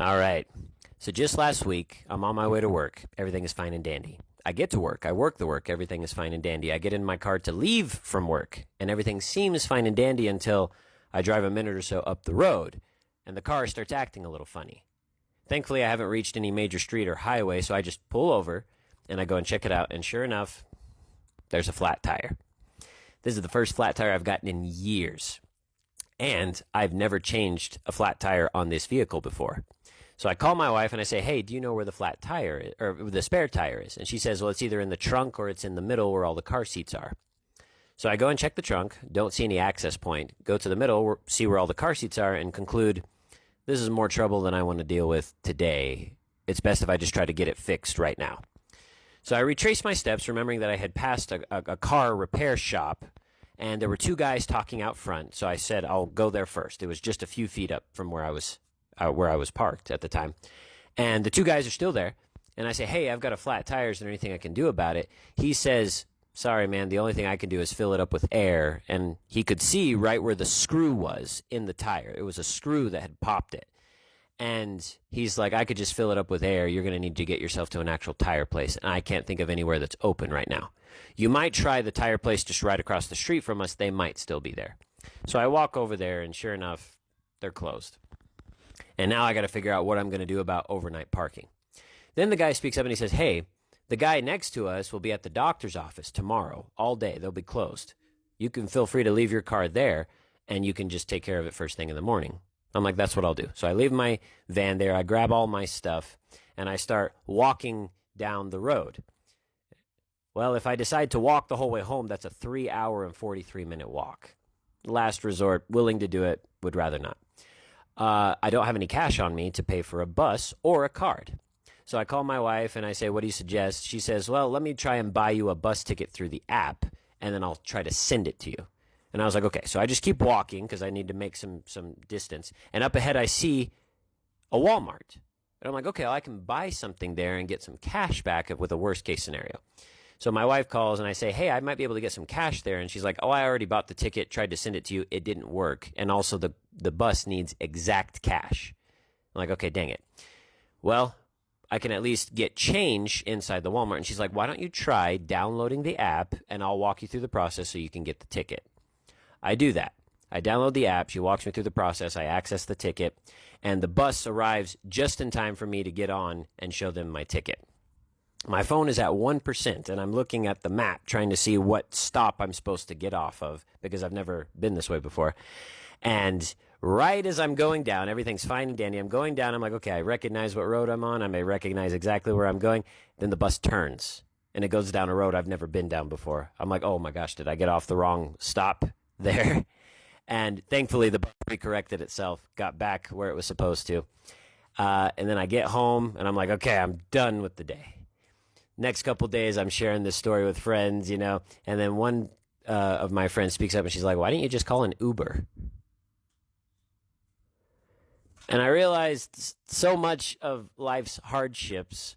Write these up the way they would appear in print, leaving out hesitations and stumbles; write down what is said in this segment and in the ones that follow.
All right. So just last week, I'm on my way to work. Everything is fine and dandy. I get to work. I work the work. Everything is fine and dandy. I get in my car to leave from work, and everything seems fine and dandy until I drive a minute or so up the road, and the car starts acting a little funny. Thankfully, I haven't reached any major street or highway, so I just pull over and I go and check it out, and sure enough, there's a flat tire. This is the first flat tire I've gotten in years, and I've never changed a flat tire on this vehicle before. So I call my wife and I say, "Hey, do you know where the flat tire is, or the spare tire is?" And she says, "Well, it's either in the trunk or it's in the middle where all the car seats are." So I go and check the trunk, don't see any access point, go to the middle, see where all the car seats are, and conclude this is more trouble than I want to deal with today. It's best if I just try to get it fixed right now. So I retraced my steps, remembering that I had passed a car repair shop, and there were two guys talking out front. So I said, "I'll go there first." It was just a few feet up from where I was parked at the time. And the two guys are still there. And I say, "Hey, I've got a flat tire. Is there anything I can do about it?" He says, "Sorry, man, the only thing I can do is fill it up with air." And he could see right where the screw was in the tire. It was a screw that had popped it. And he's like, "I could just fill it up with air. You're going to need to get yourself to an actual tire place. And I can't think of anywhere that's open right now. You might try the tire place just right across the street from us. They might still be there." So I walk over there, and sure enough, they're closed. And now I got to figure out what I'm going to do about overnight parking. Then the guy speaks up and he says, "Hey, the guy next to us will be at the doctor's office tomorrow all day. They'll be closed. You can feel free to leave your car there, and you can just take care of it first thing in the morning." I'm like, "That's what I'll do." So I leave my van there. I grab all my stuff, and I start walking down the road. Well, if I decide to walk the whole way home, that's a 3 hour and 43-minute walk. Last resort, willing to do it, would rather not. I don't have any cash on me to pay for a bus or a card. So I call my wife and I say, "What do you suggest?" She says, "Well, let me try and buy you a bus ticket through the app, and then I'll try to send it to you." And I was like, "Okay." So I just keep walking because I need to make some distance. And up ahead, I see a Walmart. And I'm like, "Okay, well, I can buy something there and get some cash back with a worst case scenario." So my wife calls and I say, "Hey, I might be able to get some cash there." And she's like, "Oh, I already bought the ticket, tried to send it to you. It didn't work. And also the bus needs exact cash." I'm like, "Okay, dang it. Well, I can at least get change inside the Walmart." And she's like, "Why don't you try downloading the app and I'll walk you through the process so you can get the ticket." I do that. I download the app. She walks me through the process. I access the ticket, and the bus arrives just in time for me to get on and show them my ticket. My phone is at 1%, and I'm looking at the map trying to see what stop I'm supposed to get off of because I've never been this way before. And right as I'm going down, everything's fine and dandy. I'm going down. I'm like, okay, I recognize what road I'm on. I may recognize exactly where I'm going. Then the bus turns, and it goes down a road I've never been down before. I'm like, oh my gosh, did I get off the wrong stop there? And thankfully, the bus corrected itself, got back where it was supposed to. And then I get home, and I'm like, okay, I'm done with the day. Next couple days, I'm sharing this story with friends, and then one of my friends speaks up and she's like, "Why didn't you just call an Uber?" And I realized so much of life's hardships,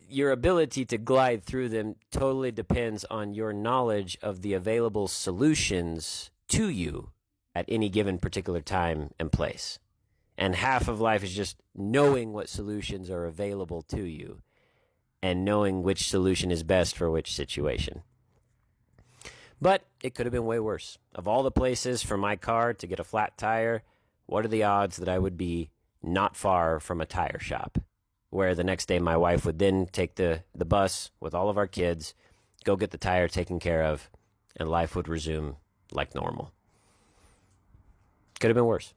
your ability to glide through them totally depends on your knowledge of the available solutions to you at any given particular time and place. And half of life is just knowing what solutions are available to you and knowing which solution is best for which situation. But it could have been way worse. Of all the places for my car to get a flat tire, what are the odds that I would be not far from a tire shop, where the next day my wife would then take the bus with all of our kids, go get the tire taken care of, and life would resume like normal. Could have been worse.